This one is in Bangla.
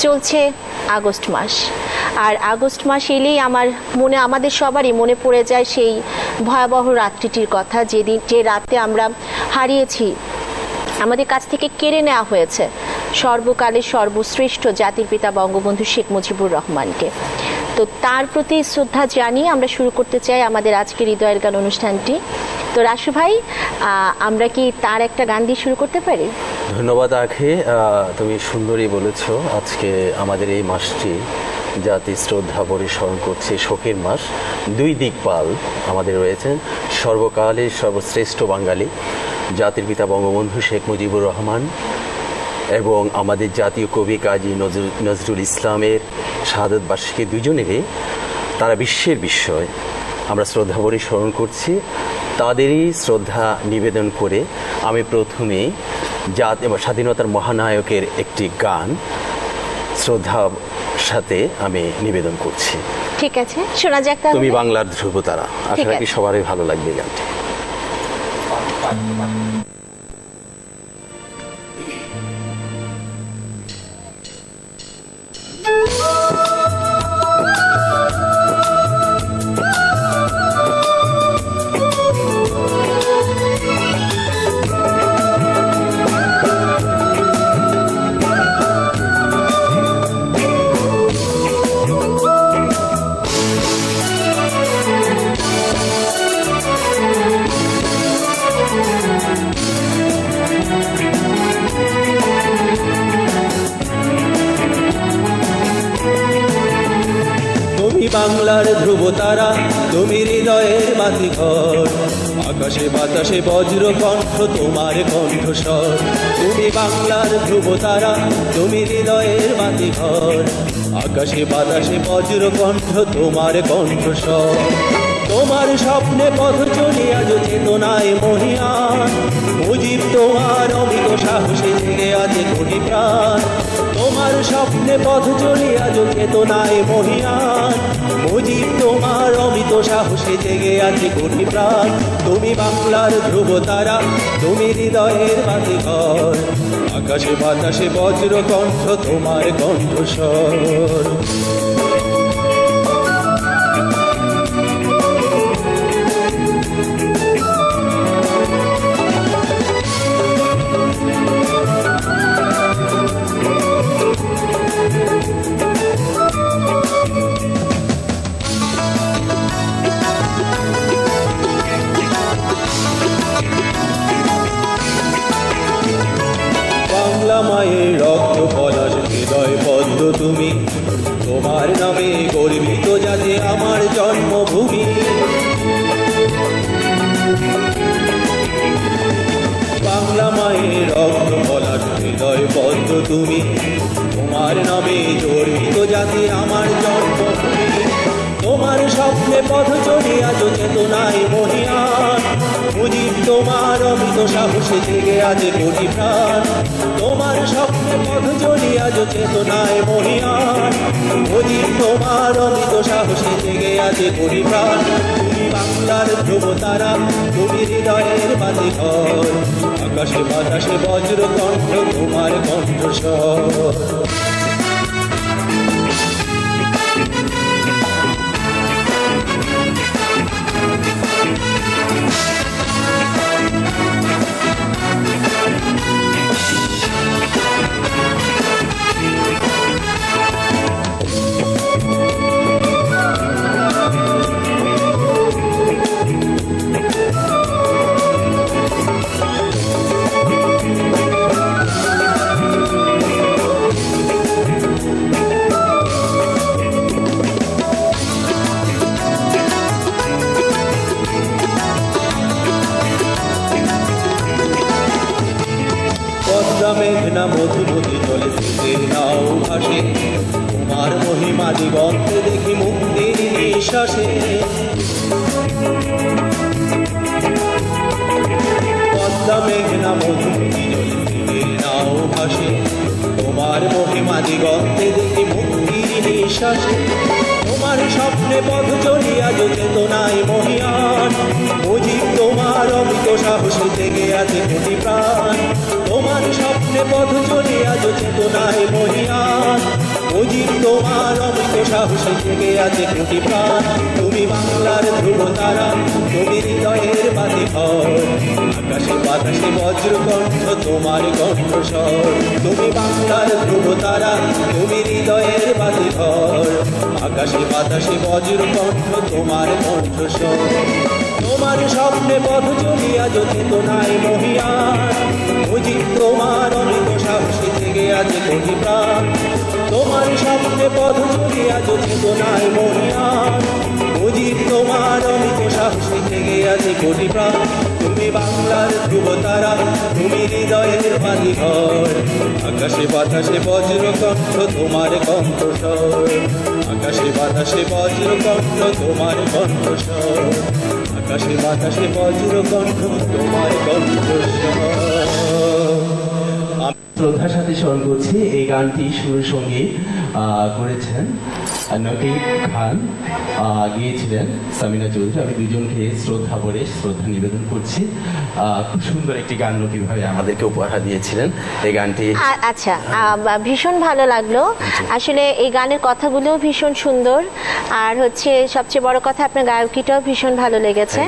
চলছে আগস্ট মাস, আর আগস্ট মাস এলেই আমাদের সবারই মনে পড়ে যায় সেই ভয়াবহ রাত্রিটির কথা, যে রাতে আমরা হারিয়েছি, আমাদের কাছ থেকে কেড়ে নেওয়া হয়েছে সর্বকালের সর্বশ্রেষ্ঠ জাতির পিতা বঙ্গবন্ধু শেখ মুজিবুর রহমানকে। তো তার প্রতি শ্রদ্ধা জানিয়ে আমরা শুরু করতে চাই আমাদের আজকের হৃদয়ের গান অনুষ্ঠানটি। তো রাসু ভাই, আমরা কি তার একটা গান দিয়ে শুরু করতে পারি? ধন্যবাদ আখি, তুমি সুন্দরই বলেছ। আজকে আমাদের এই মাসটি জাতি শ্রদ্ধা ভরে স্মরণ করছে, শোকের মাস। দুই দিকপাল আমাদের রয়েছেন, সর্বকালের সর্বশ্রেষ্ঠ বাঙালি জাতির পিতা বঙ্গবন্ধু শেখ মুজিবুর রহমান এবং আমাদের জাতীয় কবি কাজী নজরুল ইসলামের শাহাদত বার্ষিকী, দুজনেরই তারা বিশ্বের বিস্ময়। আমরা শ্রদ্ধা ভরে স্মরণ করছি, তাদেরই শ্রদ্ধা নিবেদন করে আমি প্রথমে স্বাধীনতার মহানায়কের একটি গান শ্রদ্ধার সাথে আমি নিবেদন করছি। ঠিক আছে, শোনা যাক। তুমি বাংলার ধ্রুবতারা। আশা রাখি সবারই ভালো লাগবে গানটি। বাংলার ধ্রুবতারা, তুমি হৃদয়ের বাতিঘর, আকাশে বাতাসে বজ্র কণ্ঠ তোমার কণ্ঠস্বর। তুমি বাংলার ধ্রুবতারা, তুমি হৃদয়ের বাতিঘর, আকাশে বাতাসে বজ্র কণ্ঠ তোমার কণ্ঠস্বর। তোমার স্বপ্নে পথ চলি আজ চেতনায় মহিয়ান, মুজিব তোমার অমিত সাহসে জেগে আছে কোটি প্রাণ। তোমার স্বপ্নে পথ চলি আজ চেতনায় মহিয়ান, মুজিব তোমার অমিত সাহসে জেগে আছে কোটি প্রাণ। তুমি বাংলার ধ্রুবতারা, তুমি হৃদয়ের বাতিঘর, আকাশে বাতাসে বজ্র কণ্ঠ তোমার কণ্ঠস্বর। মায়ের রক্ত পলাশ হৃদয় পদ্ম তুমি, তোমার নামে গর্বিত যাতে আমার জন্মভূমি। বাংলা মায়ের রক্ত পলাশ হৃদয় পদ্ম তুমি, তোমার নামে গর্বিত যাতে আমার জন্মভূমি। তোমার স্বপ্নে পথ চলি আজ চেতনায় মহিয়ান, মুজিব তোমার অমিত সাহসে জেগে আছে কোটি প্রাণ। তোমার স্বপ্নে পথ চলি আজ চেতনায় মহিয়ান, মুজিব তোমার অমিত সাহসে জেগে আছে কোটি প্রাণ। তুমি বাংলার ধ্রুবতারা, তুমি হৃদয়ের বাতিঘর, আকাশে বাতাসে বজ্র কণ্ঠ তোমার কণ্ঠস্বর। মেঘনা মধুমতি চলে স্মৃতির নাও ভাসে, তোমার মহিমা দিগন্তে দেখি মুক্তির নিঃশ্বাসে। পদ্মা মেঘনা মধুমতি চলে স্মৃতির নাও ভাসে, তোমার মহিমা দিগন্তে দেখি মুক্তির নিঃশ্বাসে। তোমার স্বপ্নে পথ চলি আজ চেতনায় মহিয়ান, মুজিব তোমার অমিত সাহসে জেগে আছে কোটি প্রাণ। তোমার স্বপ্নে পথ চলি আজ চেতনায় মহিয়ান, তোমার অমৃত সাহসে থেকে আছে কোটি প্রাণ। তুমি বাংলার ধ্রুব তারা, তুমি হৃদয়ের বাতি ঘর। আকাশে বাতাসে বজ্রকণ্ঠ তোমার কণ্ঠস্বর। তুমি বাংলার ধ্রুব তারা, তুমি হৃদয়ের বাতি ঘর। আকাশে বাতাসে বজ্রকণ্ঠ তোমার কণ্ঠস্বর। তোমার স্বপ্নে পথ চলিয়া চেতনায় মহিয়ান। বুঝি তোমার অমৃত সাহসে থেকে আছে কোটি প্রাণ। তোমার স্বপ্নে পথ চলিয়া চেতনায় মহিয়ান। বুঝি তোমার অমৃত সাহসে থেকে আছে কোটি প্রাণ। তুমি বাংলার ধ্রুব তারা, তুমি হৃদয়ের বাতি ঘর। আকাশে বাতাসে বজ্রকণ্ঠ তোমার কণ্ঠস্বর। আকাশে বাতাসে বজ্রকণ্ঠ তোমার কণ্ঠস্বর। আকাশে বাতাসে বজ্রকণ্ঠ তোমার কণ্ঠস্বর। শ্রদ্ধার সাথে স্মরণ করছি এই গানটি সুর সঙ্গীত করেছেন নকিব খান, গিয়েছিলেন সামিনা চৌধুরী। আমি দুজনকে শ্রদ্ধা ভরে শ্রদ্ধা নিবেদন করছি। খুব সুন্দর একটি গান নকিবভাবে আমাদেরকে উপহার দিয়েছিলেন এই গানটি। আচ্ছা, ভীষণ ভালো লাগলো। আসলে এই গানের কথাগুলোও ভীষণ সুন্দর, আর হচ্ছে সবচেয়ে বড় কথা আপনার গায়কিটাও ভীষণ ভালো লেগেছে।